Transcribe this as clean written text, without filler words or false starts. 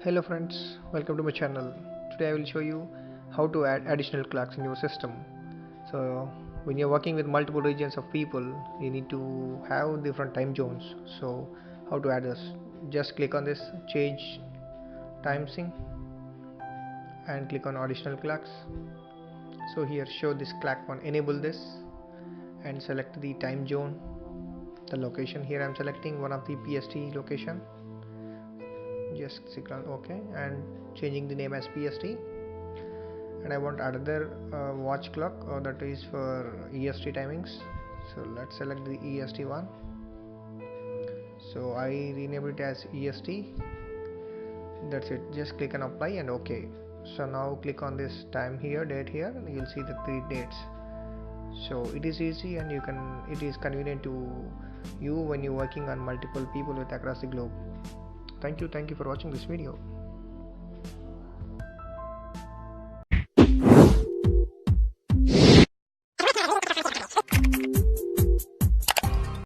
Hello friends, welcome to my channel. Today I will show you how to add additional clocks in your system. So when you're working with multiple regions of people, you need to have different time zones. So how to add this? Just click on this change time sync and click on additional clocks. So here show this clock one, enable this and select the time zone. The location here I'm selecting one of the PST location. Just click on OK and changing the name as PST, and I want another watch clock that is for EST timings. So let's select the EST one. So I rename it as EST. That's it. Just click on apply and OK. So now click on this time here, date here, and you'll see the 3 dates. So it is easy and it is convenient to you when you're working on multiple people with across the globe. Thank you for watching this video.